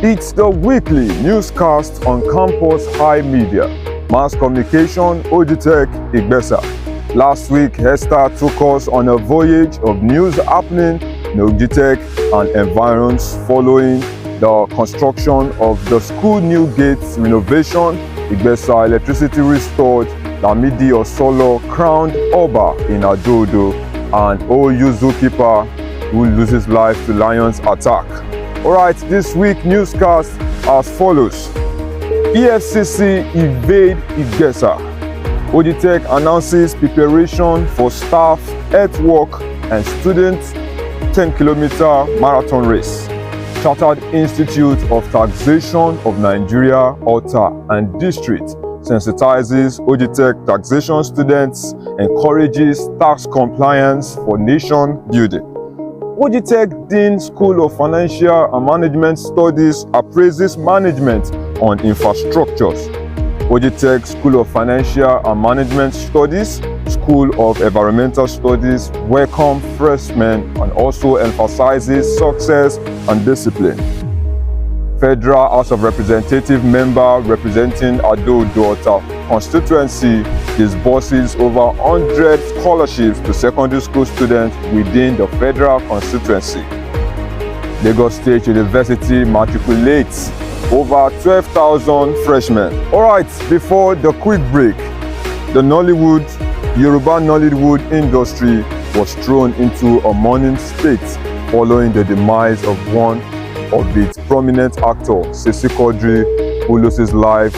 It's the weekly newscast on Campus High Media, Mass Communication, OGITECH Igbesa. Last week, Hester took us on a voyage of news happening in OGITECH and environs following the construction of the school new gates renovation, Igbesa electricity restored, Lamidi Osolo crowned Oba in Adodo, and OU zookeeper who loses life to lions attack. Alright, this week newscast as follows. EFCC Invade Igbesa. OGITECH announces preparation for staff, earthwork and students 10-kilometer marathon race. Chartered Institute of Taxation of Nigeria, Ota and District sensitizes OGITECH Taxation Students, encourages tax compliance for nation building. OGITECH Dean School of Financial and Management Studies appraises management on infrastructures. OGITECH School of Financial and Management Studies, School of Environmental Studies welcome freshmen and also emphasizes success and discipline. Federal House of Representative member representing Ota constituency disburses over 100 scholarships to secondary school students within the federal constituency. Lagos State University matriculates over 12,000 freshmen. Alright, before the quick break, the Yoruba Nollywood industry was thrown into a mourning state following the demise of one of its prominent actors, Sisi Quadri, who loses life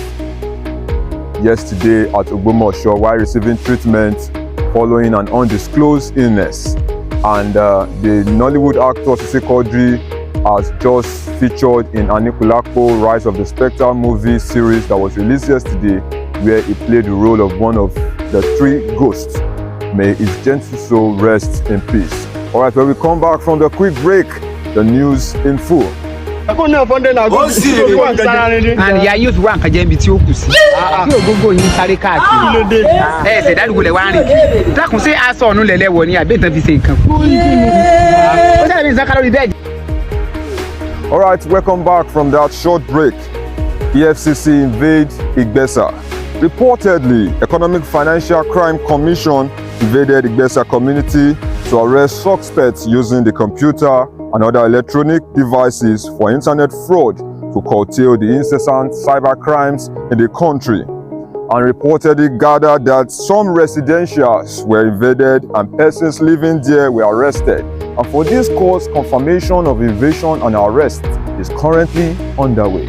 yesterday at Ogbomoso while receiving treatment following an undisclosed illness. And the Nollywood actor Sisi Quadri has just featured in Anikulapo Rise of the Spectre movie series that was released yesterday, where he played the role of one of the three ghosts. May his gentle soul rest in peace. Alright, when we come back from the quick break, the news in full. And yeah, use one again with you. Go in Tarika. Hey, that would want it. That can say I saw no level when I better be saying. Alright, welcome back from that short break. EFCC invade Igbesa. Reportedly, Economic Financial Crime Commission invaded Igbesa community to arrest suspects using the computer and other electronic devices for internet fraud to curtail the incessant cyber crimes in the country, and reportedly gathered that some residentials were invaded and persons living there were arrested. And for this cause, confirmation of invasion and arrest is currently underway.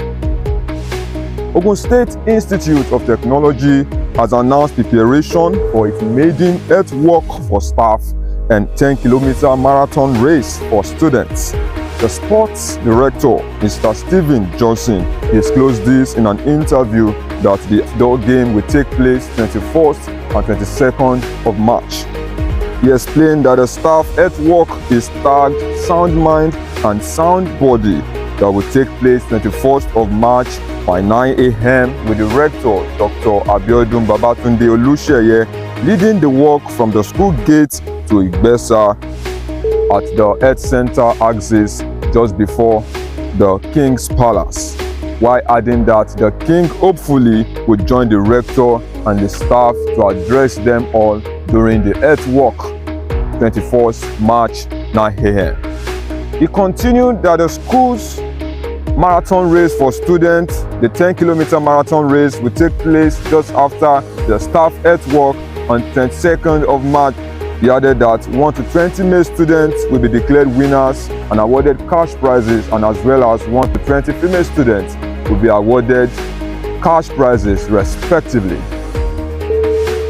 Ogun State Institute of Technology has announced preparation for its maiden earthwork for staff and 10-kilometer marathon race for students. The sports director, Mr. Stephen Johnson, disclosed this in an interview that the outdoor game will take place 21st and 22nd of March. He explained that the staff earthwork is tagged Sound Mind and Sound Body that will take place 21st of March by 9 a.m. with the rector, Dr. Abiodun Babatunde Olusheye, leading the walk from the school gate to Igbesa at the Health Center axis just before the King's Palace, while adding that the King hopefully would join the rector and the staff to address them all during the earthwork 21st March 9 a.m. He continued that the school's marathon race for students, the 10-kilometer marathon race, will take place just after the staff earthwork on 22nd of March. He added that 1 to 20 male students will be declared winners and awarded cash prizes, and as well as 1 to 20 female students will be awarded cash prizes respectively.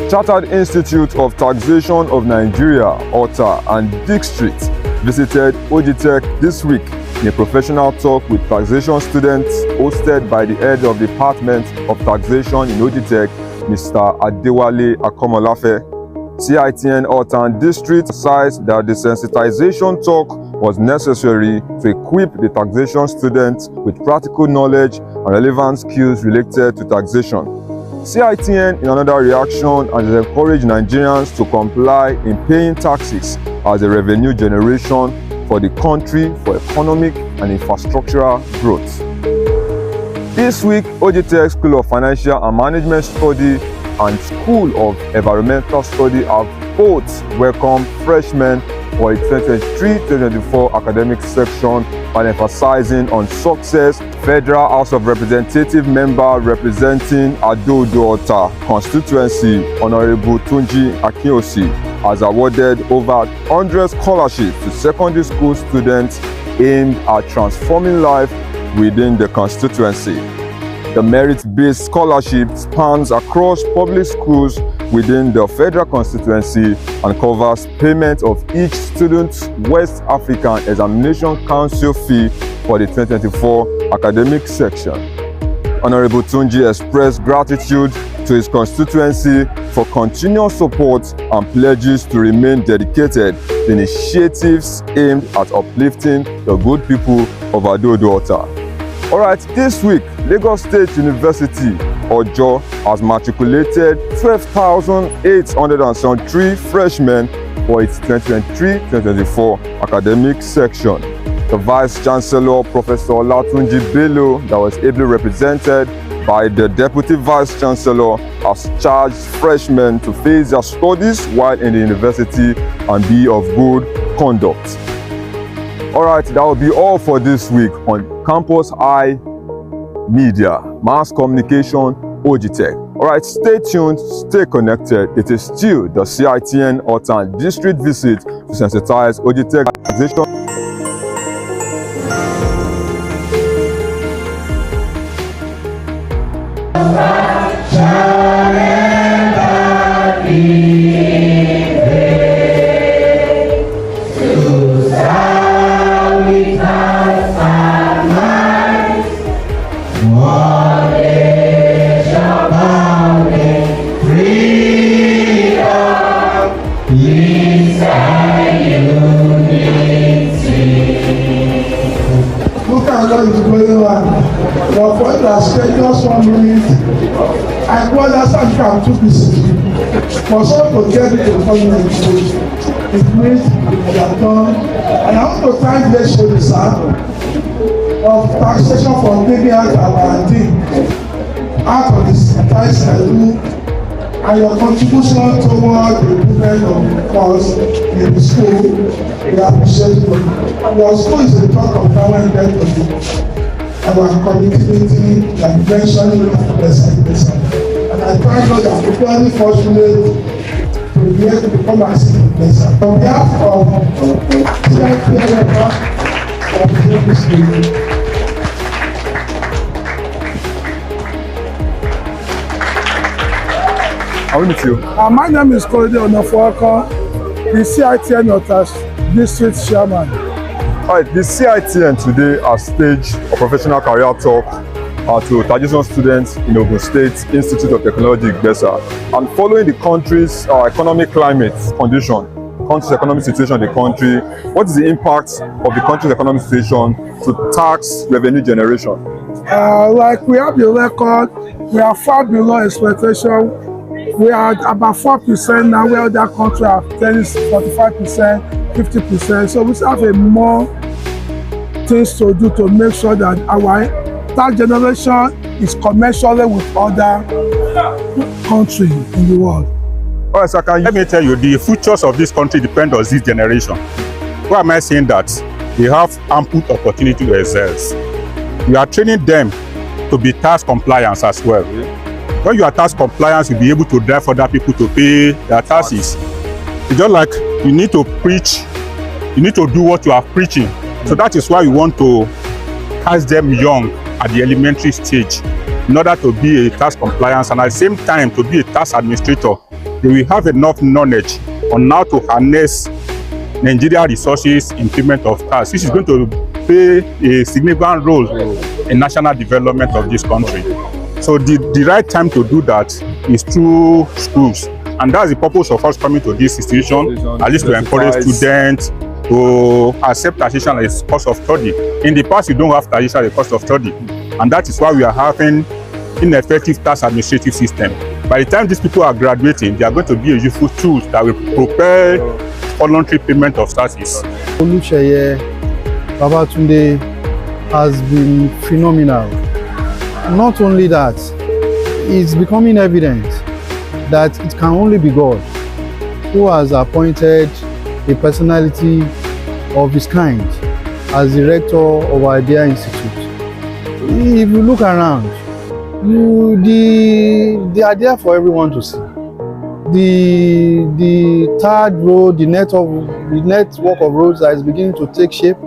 Chartered Institute of Taxation of Nigeria, Ota and District visited OGITECH this week in a professional talk with taxation students hosted by the head of the Department of Taxation in OGITECH, Mr. Adewale Akomolafe. CITN Ota and District emphasized that the sensitization talk was necessary to equip the taxation students with practical knowledge and relevant skills related to taxation. CITN, in another reaction, has encouraged Nigerians to comply in paying taxes as a revenue generation for the country for economic and infrastructural growth. This week, OGITECH School of Financial and Management Study and School of Environmental Study have both welcomed freshmen for a 2023-2024 academic section by emphasizing on success. Federal House of Representative member representing Igbesa Ota constituency, Honorable Tunji Akinosi, has awarded over 100 scholarships to secondary school students aimed at transforming life within the constituency. The merit-based scholarship spans across public schools within the federal constituency and covers payment of each student's West African Examination Council fee for the 2024 academic section. Honorable Tunji expressed gratitude to his constituency for continuous support and pledges to remain dedicated to initiatives aimed at uplifting the good people of Igbesa Ota. Alright, this week, Lagos State University, Ojo, has matriculated 12,873 freshmen for its 2023-2024 academic section. The Vice Chancellor, Professor Tunji Bello, that was ably represented by the Deputy Vice Chancellor, has charged freshmen to face their studies while in the university and be of good conduct. Alright, that will be all for this week on Campus Eye Media, Mass Communication, OGITECH. Alright, stay tuned, stay connected. It is still the CITN Ota district visit to sensitize OGITECH Taxation. But for it has spent just 1 minute, I go understand you are too busy. For some to get it to 1 minute, it means they are done. And I want to thank the sir of taxation for bringing out our team out of this price and your contribution toward the improvement of the course in the school. We appreciate you. Your school is a talk of government debt. Our connectivity and eventually Igbesa. And I thank God that we are very fortunate to be able to come and see Igbesa. On behalf of CITN Ota of the school. How are you? My name is Kolode Onofuaka, the CITN Ota district chairman. Alright, the CITN today has staged a professional career talk to taxation students in Ogun State Institute of Technology, Igbesa. And following the country's economic climate condition, country's economic situation in the country, what is the impact of the country's economic situation to tax revenue generation? Like we have the record, we are far below expectation. We are about 4% now, where other countries are 45%, 50%. So we have a more things to do to make sure that our tax generation is commensurate with other countries in the world. All right, so let me tell you, the futures of this country depend on this generation. Why am I saying that? They have ample opportunity to excel. We are training them to be tax compliant as well. When you are tax compliant, you'll be able to drive other people to pay their taxes. It's just like you need to preach, you need to do what you are preaching. So that is why we want to catch them young at the elementary stage in order to be a tax compliance and at the same time to be a tax administrator. They will have enough knowledge on how to harness Nigeria resources in payment of tax. This is going to play a significant role in national development of this country. So the right time to do that is through schools. And that's the purpose of us coming to this institution, at least to encourage students to accept taxation as a cost of study. In the past, you don't have taxation as a cost of study. And that is why we are having ineffective tax administrative system. By the time these people are graduating, they are going to be a useful tool that will propel voluntary payment of taxes. Olusheye Babatunde has been phenomenal. not only that, it's becoming evident that it can only be God who has appointed a personality of his kind as the rector of our dear institute. If you look around, they are there for everyone to see. The third road, the network of roads that is beginning to take shape,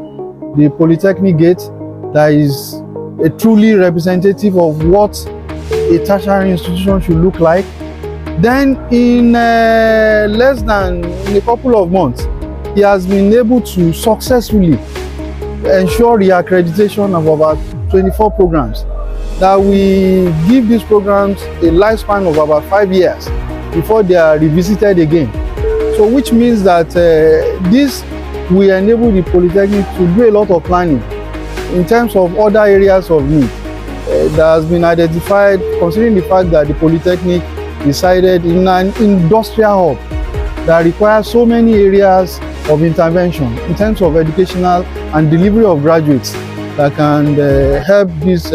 the Polytechnic Gate that is a truly representative of what a tertiary institution should look like. Then in less than a couple of months, he has been able to successfully ensure the accreditation of about 24 programs, that we give these programs a lifespan of about 5 years before they are revisited again. So which means that this will enable the Polytechnic to do a lot of planning in terms of other areas of need that has been identified, considering the fact that the Polytechnic resided in an industrial hub that requires so many areas of intervention in terms of educational and delivery of graduates that can help these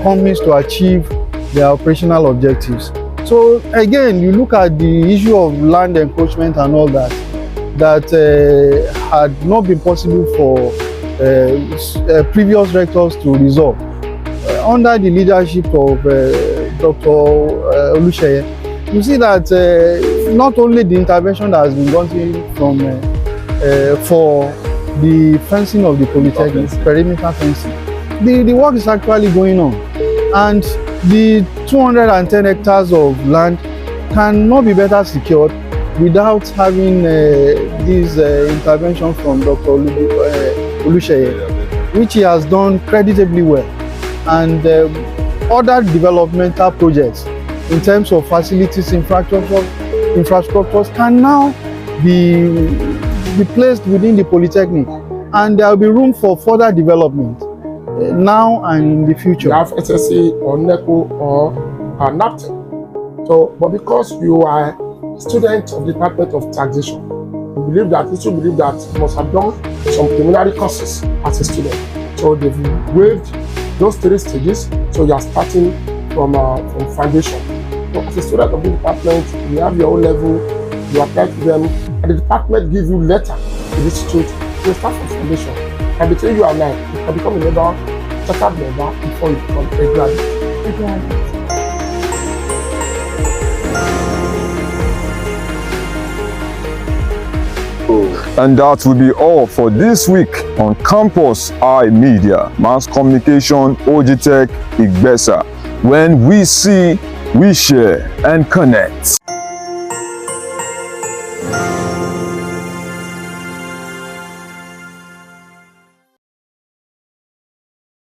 companies to achieve their operational objectives. So again, you look at the issue of land encroachment and all that, that had not been possible for previous rectors to resolve. Under the leadership of Dr. Oluseye, you see that not only the intervention that has been gotten from for the fencing of the Polytechnic, perimeter fencing, the work is actually going on, and the 210 hectares of land cannot be better secured without having this intervention from Dr. Oluseye, which he has done creditably well, and other developmental projects in terms of facilities, infrastructures can now be placed within the Polytechnic, and there will be room for further development now and in the future. You have SSC or NECO or NAPTEP. So, but because you are a student of the Department of Taxation, you believe that you must have done some preliminary courses as a student. So they've waived those 3 stages. So you are starting from foundation. So as a student of the department, you have your own level, you apply to them, and the department gives you letter to the institute. You start from foundation. And between you and I, you can become a member, chartered member before you become a graduate. And that will be all for this week on Campus Eye Media, Mass Communication, OGITECH Igbesa. When we see, we share and connect.